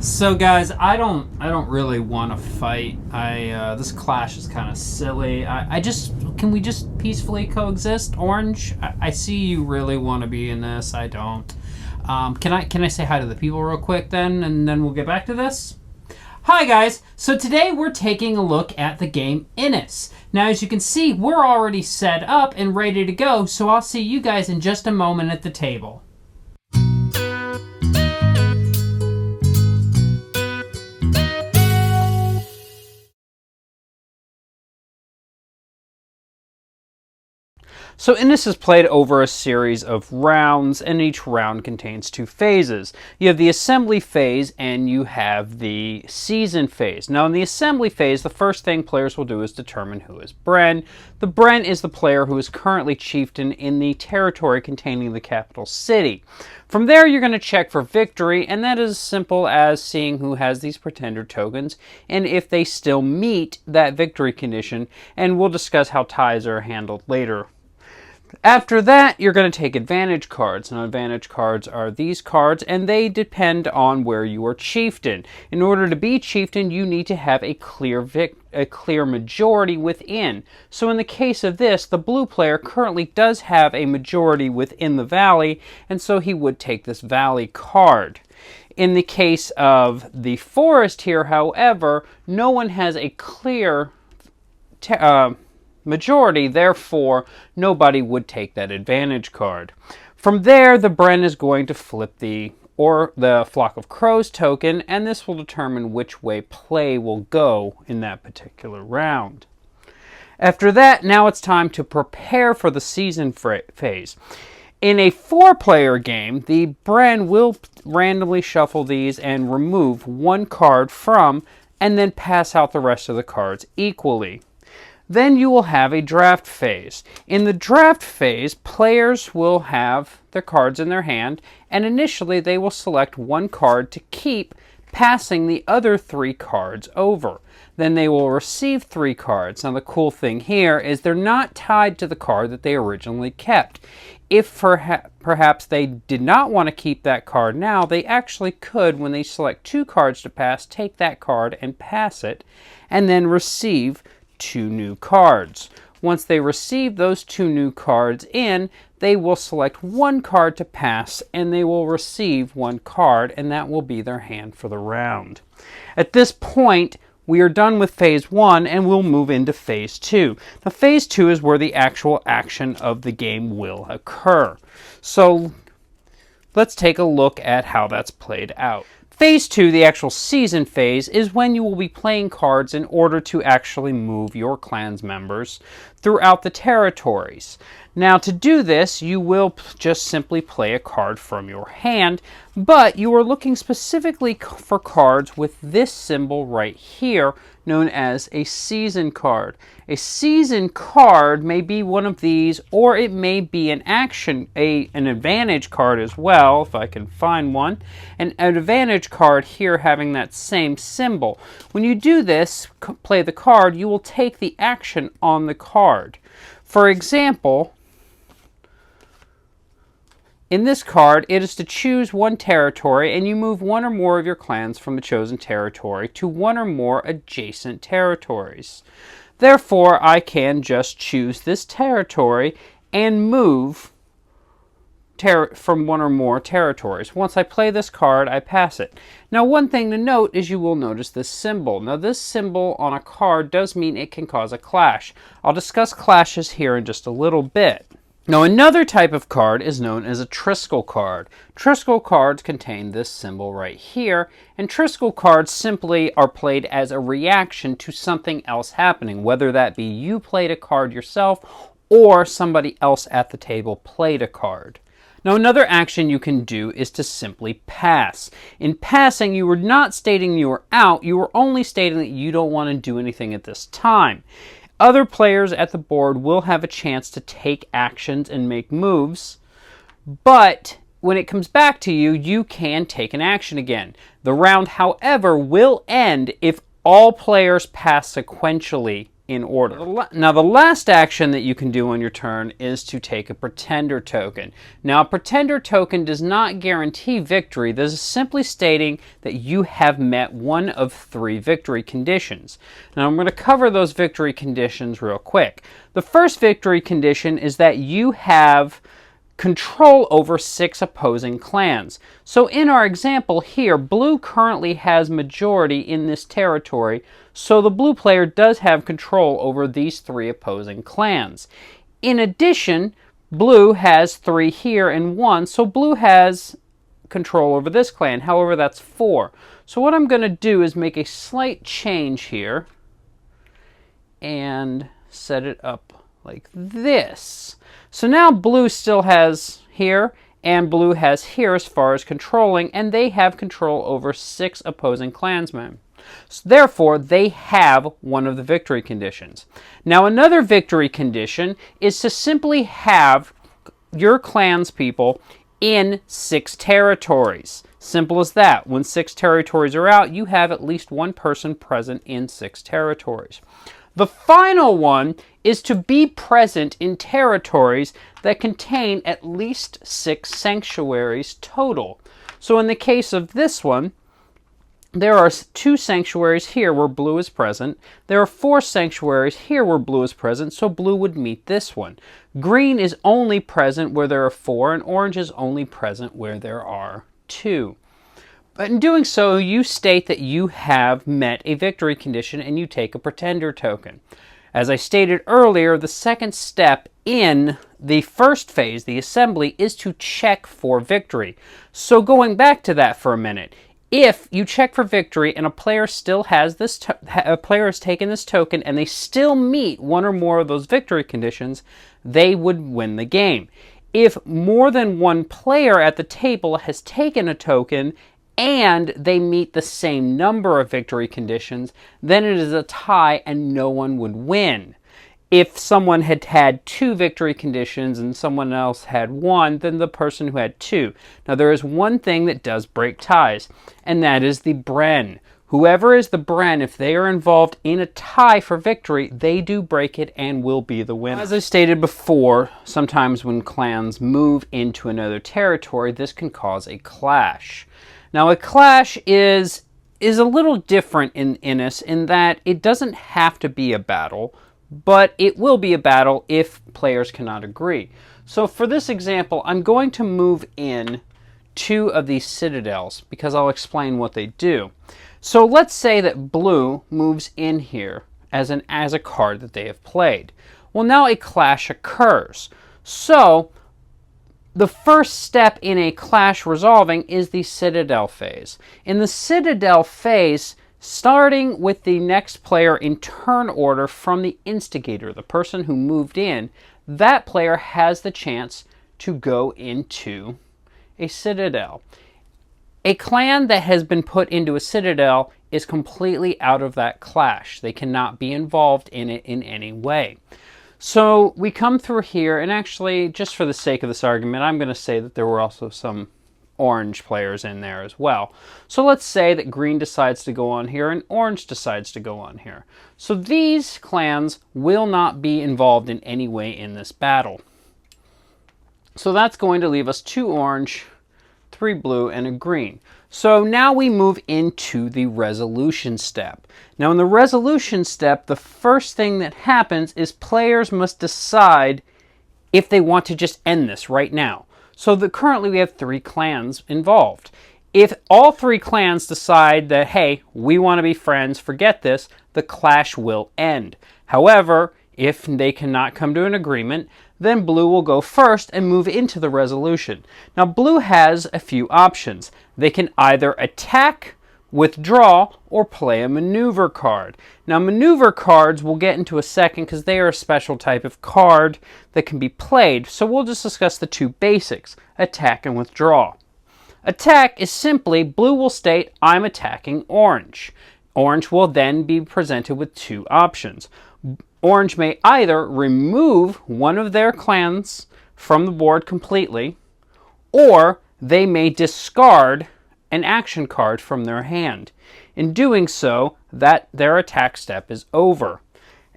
So guys, I don't really want to fight. This clash is kind of silly. Can we just peacefully coexist? Orange, I see you really want to be in this. I don't. Can I say hi to the people real quick then, and then we'll get back to this? Hi guys, so today we're taking a look at the game Innis. Now as you can see, we're already set up and ready to go, so I'll see you guys in just a moment at the table. So Innis is played over a series of rounds, and each round contains two phases. You have the assembly phase and you have the season phase. Now in the assembly phase, the first thing players will do is determine who is Bren. The Bren is the player who is currently chieftain in the territory containing the capital city. From there you're going to check for victory, and that is as simple as seeing who has these pretender tokens and if they still meet that victory condition, and we'll discuss how ties are handled later. After that, you're going to take advantage cards. Now, advantage cards are these cards, and they depend on where you are chieftain. In order to be chieftain, you need to have a clear majority within. So in the case of this, the blue player currently does have a majority within the valley, and so he would take this valley card. In the case of the forest here, however, no one has a clear majority, therefore nobody would take that advantage card. From there, the Bren is going to flip the Flock of Crows token, and this will determine which way play will go in that particular round. After that, now it's time to prepare for the season phase. In a 4-player game, the Bren will randomly shuffle these and remove one card from, and then pass out the rest of the cards equally. Then you will have a draft phase. In the draft phase, players will have their cards in their hand, and initially they will select one card to keep, passing the other 3 cards over. Then they will receive 3 cards. Now the cool thing here is they're not tied to the card that they originally kept. If perhaps they did not want to keep that card now, they actually could, when they select 2 cards to pass, take that card and pass it, and then receive 2 new cards. Once they receive those 2 new cards in, they will select 1 card to pass, and they will receive 1 card, and that will be their hand for the round. At this point, we are done with phase 1, and we'll move into phase 2. Now, phase 2 is where the actual action of the game will occur. So let's take a look at how that's played out. Phase 2, the actual season phase, is when you will be playing cards in order to actually move your clan's members throughout the territories. Now to do this, you will just simply play a card from your hand, but you are looking specifically for cards with this symbol right here, known as a season card. A season card may be one of these, or it may be an advantage card as well, if I can find one. An advantage card here having that same symbol. When you do this, play the card, you will take the action on the card. For example, in this card, it is to choose one territory, and you move one or more of your clans from the chosen territory to one or more adjacent territories. Therefore, I can just choose this territory and move from one or more territories. Once I play this card, I pass it. Now, one thing to note is you will notice this symbol. Now, this symbol on a card does mean it can cause a clash. I'll discuss clashes here in just a little bit. Now, another type of card is known as a Triskel card. Triskel cards contain this symbol right here, and Triskel cards simply are played as a reaction to something else happening, whether that be you played a card yourself or somebody else at the table played a card. Now, another action you can do is to simply pass. In passing, you are not stating you are out, you are only stating that you don't want to do anything at this time. Other players at the board will have a chance to take actions and make moves, but when it comes back to you, you can take an action again. The round, however, will end if all players pass sequentially in order. Now the last action that you can do on your turn is to take a pretender token. Now a pretender token does not guarantee victory. This is simply stating that you have met one of 3 victory conditions. Now I'm going to cover those victory conditions real quick. The first victory condition is that you have control over 6 opposing clans. So in our example here, blue currently has majority in this territory, so the blue player does have control over these 3 opposing clans. In addition, blue has 3 here and 1, so blue has control over this clan. However, that's 4. So what I'm going to do is make a slight change here and set it up like this. So now blue still has here, and blue has here as far as controlling, and they have control over 6 opposing clansmen. So therefore, they have one of the victory conditions. Now another victory condition is to simply have your clans people in 6 territories. Simple as that. When 6 territories are out, you have at least one person present in 6 territories. The final one is to be present in territories that contain at least 6 sanctuaries total. So in the case of this one, there are 2 sanctuaries here where blue is present. There are 4 sanctuaries here where blue is present, so blue would meet this one. Green is only present where there are 4, and orange is only present where there are 2. But in doing so, you state that you have met a victory condition and you take a pretender token. As I stated earlier, the second step in the first phase, the assembly, is to check for victory. So going back to that for a minute, if you check for victory and a player still has this, a player has taken this token and they still meet one or more of those victory conditions, they would win the game. If more than one player at the table has taken a token and they meet the same number of victory conditions, then it is a tie and no one would win. If someone had had 2 victory conditions and someone else had 1, then the person who had 2. Now there is one thing that does break ties, and that is the Bren. Whoever is the Bren, if they are involved in a tie for victory, they do break it and will be the winner. As I stated before, sometimes when clans move into another territory, this can cause a clash. Now a clash is a little different in us in that it doesn't have to be a battle, but it will be a battle if players cannot agree. So for this example, I'm going to move in 2 of these citadels because I'll explain what they do. So let's say that blue moves in here as a card that they have played. Well, now a clash occurs. So the first step in a clash resolving is the Citadel phase. In the Citadel phase, starting with the next player in turn order from the instigator, the person who moved in, that player has the chance to go into a Citadel. A clan that has been put into a Citadel is completely out of that clash. They cannot be involved in it in any way. So we come through here, and actually, just for the sake of this argument, I'm going to say that there were also some orange players in there as well. So let's say that green decides to go on here and orange decides to go on here. So these clans will not be involved in any way in this battle. So that's going to leave us 2 orange, 3 blue, and a green. So now we move into the resolution step. Now in the resolution step, the first thing that happens is players must decide if they want to just end this right now. So currently we have 3 clans involved. If all 3 clans decide that, hey, we want to be friends, forget this, the clash will end. However, if they cannot come to an agreement, then blue will go first and move into the resolution. Now blue has a few options. They can either attack, withdraw, or play a maneuver card. Now maneuver cards we'll get into a second because they are a special type of card that can be played. So we'll just discuss the 2 basics, attack and withdraw. Attack is simply blue will state, I'm attacking orange. Orange will then be presented with 2 options. Orange may either remove one of their clans from the board completely, or they may discard an action card from their hand. In doing so, their attack step is over.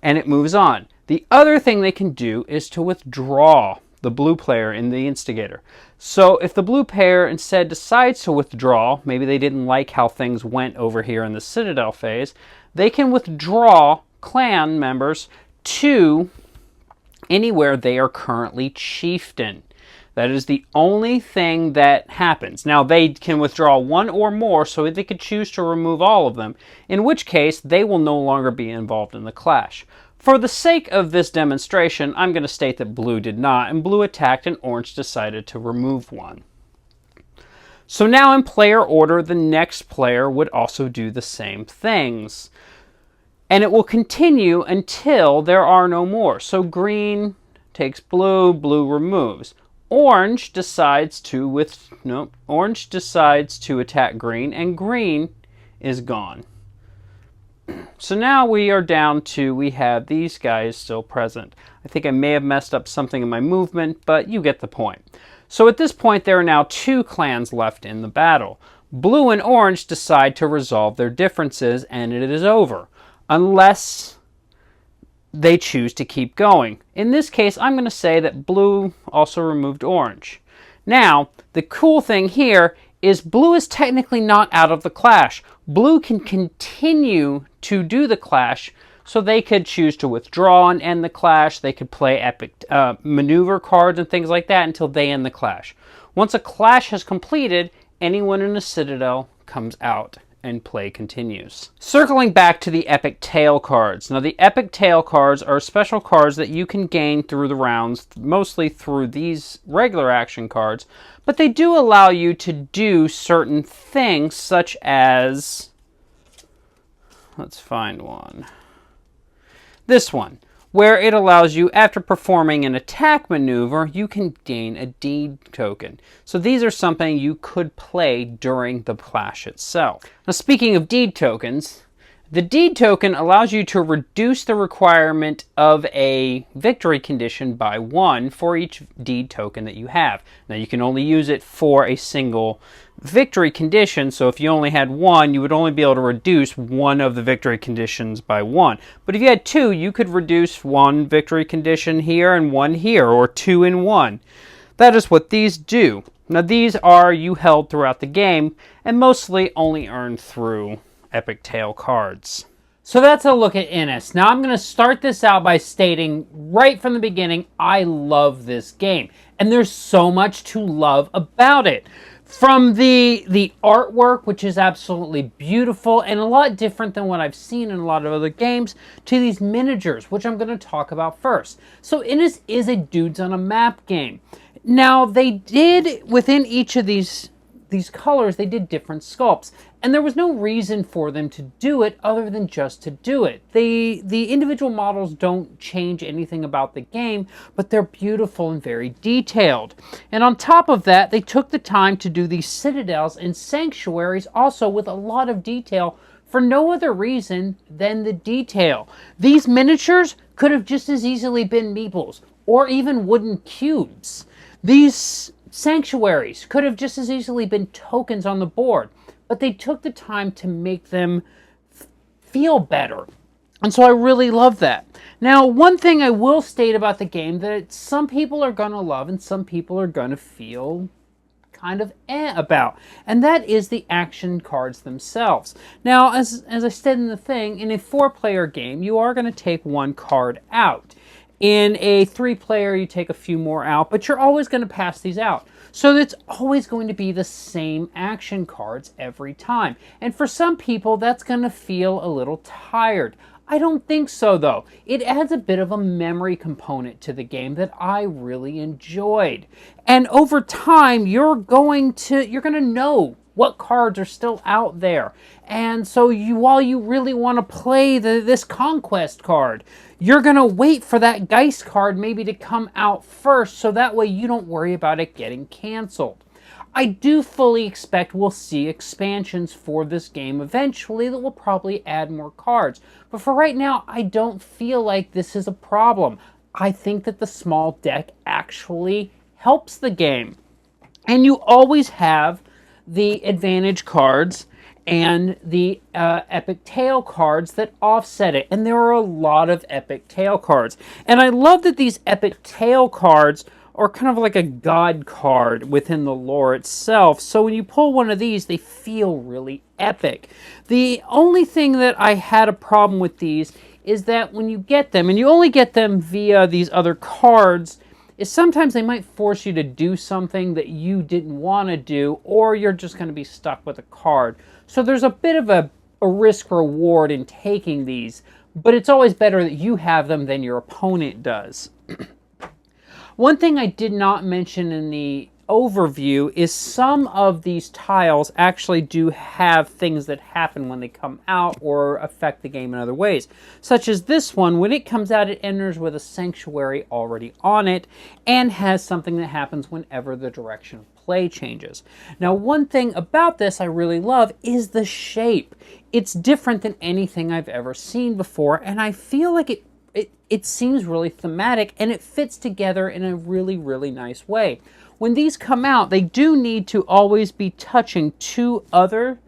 and it moves on. The other thing they can do is to withdraw the blue player in the instigator. So if the blue player instead decides to withdraw, maybe they didn't like how things went over here in the Citadel phase, they can withdraw clan members to anywhere they are currently chieftain. That is the only thing that happens. Now, they can withdraw one or more, so they could choose to remove all of them, in which case they will no longer be involved in the clash. For the sake of this demonstration, I'm going to state that blue did not, and blue attacked and orange decided to remove one. So now in player order, the next player would also do the same things. And it will continue until there are no more. So green takes blue, blue removes. Orange decides to attack green, and green is gone. So now we are down to, we have these guys still present. I think I may have messed up something in my movement, but you get the point. So at this point, there are now 2 clans left in the battle. Blue and orange decide to resolve their differences, and it is over, unless they choose to keep going. In this case, I'm going to say that blue also removed orange. Now, the cool thing here is blue is technically not out of the clash. Blue can continue to do the clash, so they could choose to withdraw and end the clash. They could play epic maneuver cards and things like that until they end the clash. Once a clash has completed, anyone in the Citadel comes out and play continues. Circling back to the Epic Tail cards. Now, the Epic Tail cards are special cards that you can gain through the rounds, mostly through these regular action cards, but they do allow you to do certain things, such as, let's find one. This one, where it allows you, after performing an attack maneuver, you can gain a deed token. So these are something you could play during the clash itself. Now, speaking of deed tokens, the deed token allows you to reduce the requirement of a victory condition by 1 for each deed token that you have. Now, you can only use it for a single victory condition, so if you only had 1, you would only be able to reduce one of the victory conditions by 1. But if you had 2, you could reduce 1 victory condition here and 1 here, or 2 in 1. That is what these do. Now, these are you held throughout the game, and mostly only earned through Epic Tail cards. So that's a look at Innis. Now I'm going to start this out by stating right from the beginning, I love this game. And there's so much to love about it. From the artwork, which is absolutely beautiful and a lot different than what I've seen in a lot of other games, to these miniatures, which I'm going to talk about first. So Innis is a dudes on a map game. Now they did, within each of these colors, they did different sculpts. And there was no reason for them to do it other than just to do it. The individual models don't change anything about the game, but they're beautiful and very detailed. And on top of that, they took the time to do these citadels and sanctuaries also with a lot of detail for no other reason than the detail. These miniatures could have just as easily been meeples or even wooden cubes. These sanctuaries could have just as easily been tokens on the board, but they took the time to make them feel better. And so I really love that. Now, one thing I will state about the game that some people are going to love and some people are going to feel kind of about, and that is the action cards themselves. Now, as I said in the thing, in a 4-player game, you are going to take 1 card out. In a 3-player, you take a few more out, but you're always going to pass these out. So it's always going to be the same action cards every time. And for some people, that's going to feel a little tired. I don't think so, though. It adds a bit of a memory component to the game that I really enjoyed. And over time, you're going to know what cards are still out there. And so while you really want to play this Conquest card, you're going to wait for that Geist card maybe to come out first, so that way you don't worry about it getting canceled. I do fully expect we'll see expansions for this game eventually that will probably add more cards. But for right now, I don't feel like this is a problem. I think that the small deck actually helps the game. And you always have the advantage cards and the epic tail cards that offset it. And there are a lot of epic tail cards. And I love that these epic tail cards are kind of like a god card within the lore itself. So when you pull one of these, they feel really epic. The only thing that I had a problem with these is that when you get them, and you only get them via these other cards, is sometimes they might force you to do something that you didn't want to do, or you're just going to be stuck with a card. So there's a bit of a risk reward in taking these, but it's always better that you have them than your opponent does. One thing I did not mention in the overview is some of these tiles actually do have things that happen when they come out or affect the game in other ways. Such as this one, when it comes out, it enters with a sanctuary already on it and has something that happens whenever the direction of play changes. Now, one thing about this I really love is the shape. It's different than anything I've ever seen before, and I feel like it seems really thematic, and it fits together in a really, really nice way. When these come out, they do need to always be touching two other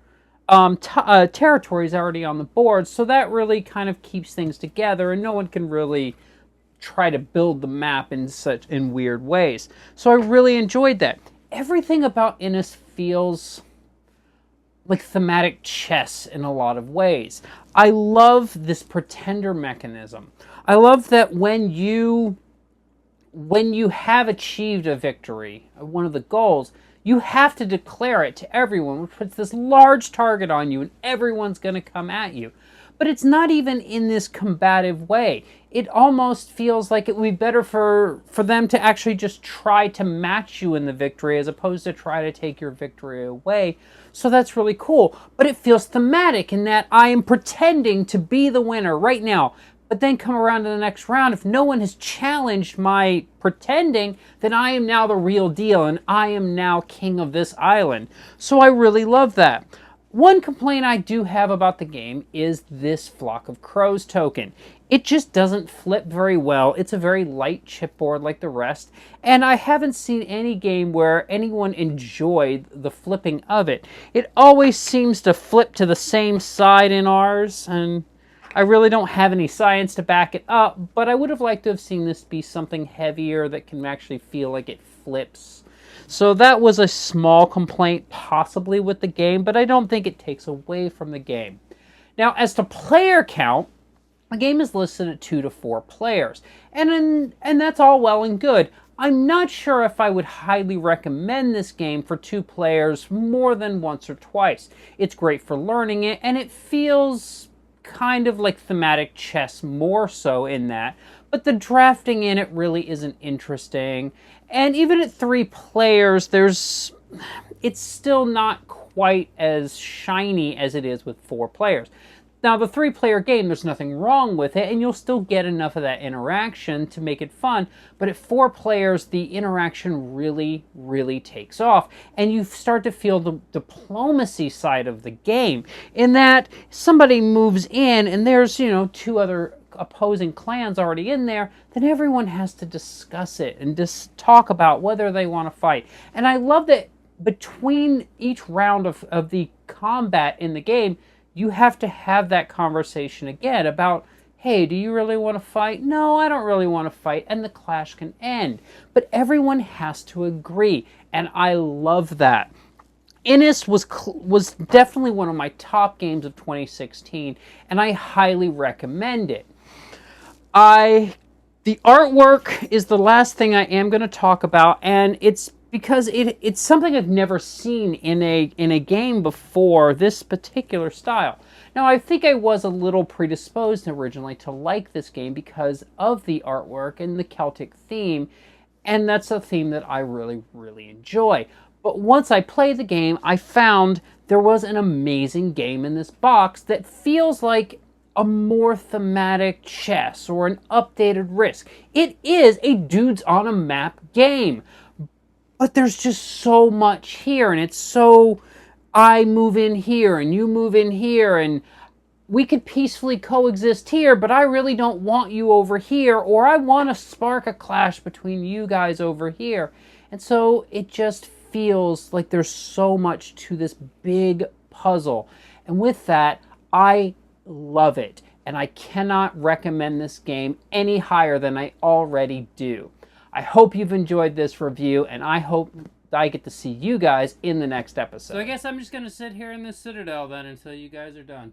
territories already on the board, so that really kind of keeps things together, and no one can really try to build the map in weird ways. So I really enjoyed that. Everything about Innis feels like thematic chess in a lot of ways. I love this pretender mechanism. I love that when you have achieved a victory, one of the goals, you have to declare it to everyone, which puts this large target on you and everyone's going to come at you. But it's not even in this combative way. It almost feels like it would be better for them to actually just try to match you in the victory as opposed to try to take your victory away. So that's really cool. But it feels thematic in that I am pretending to be the winner right now. But then come around to the next round, if no one has challenged my pretending, then I am now the real deal and I am now king of this island. So I really love that. One complaint I do have about the game is this Flock of Crows token. It just doesn't flip very well. It's a very light chipboard like the rest, and I haven't seen any game where anyone enjoyed the flipping of it. It always seems to flip to the same side in ours, and I really don't have any science to back it up, but I would have liked to have seen this be something heavier that can actually feel like it flips. So that was a small complaint possibly with the game, but I don't think it takes away from the game. Now, as to player count, the game is listed at 2 to 4 players, and that's all well and good. I'm not sure if I would highly recommend this game for 2 players more than once or twice. It's great for learning it, and it feels kind of like thematic chess more so in that, but the drafting in it really isn't interesting. And even at 3 players, it's still not quite as shiny as it is with 4 players. Now, the 3-player game, there's nothing wrong with it, and you'll still get enough of that interaction to make it fun, but at 4 players, the interaction really, really takes off, and you start to feel the diplomacy side of the game, in that somebody moves in, and there's, 2 other opposing clans already in there, then everyone has to discuss it and just talk about whether they want to fight. And I love that between each round of the combat in the game, you have to have that conversation again about, hey, do you really want to fight? No, I don't really want to fight, and the clash can end. But everyone has to agree, and I love that. Innis was definitely one of my top games of 2016, and I highly recommend it. The artwork is the last thing I am going to talk about, and it's because it's something I've never seen in a game before, this particular style. Now, I think I was a little predisposed originally to like this game because of the artwork and the Celtic theme, and that's a theme that I really, really enjoy. But once I played the game, I found there was an amazing game in this box that feels like a more thematic chess or an updated Risk. It is a dudes on a map game. But there's just so much here, and it's so, I move in here, and you move in here, and we could peacefully coexist here, but I really don't want you over here, or I want to spark a clash between you guys over here. And so it just feels like there's so much to this big puzzle. And with that, I love it. And I cannot recommend this game any higher than I already do. I hope you've enjoyed this review, and I hope I get to see you guys in the next episode. So I guess I'm just going to sit here in this citadel then until you guys are done.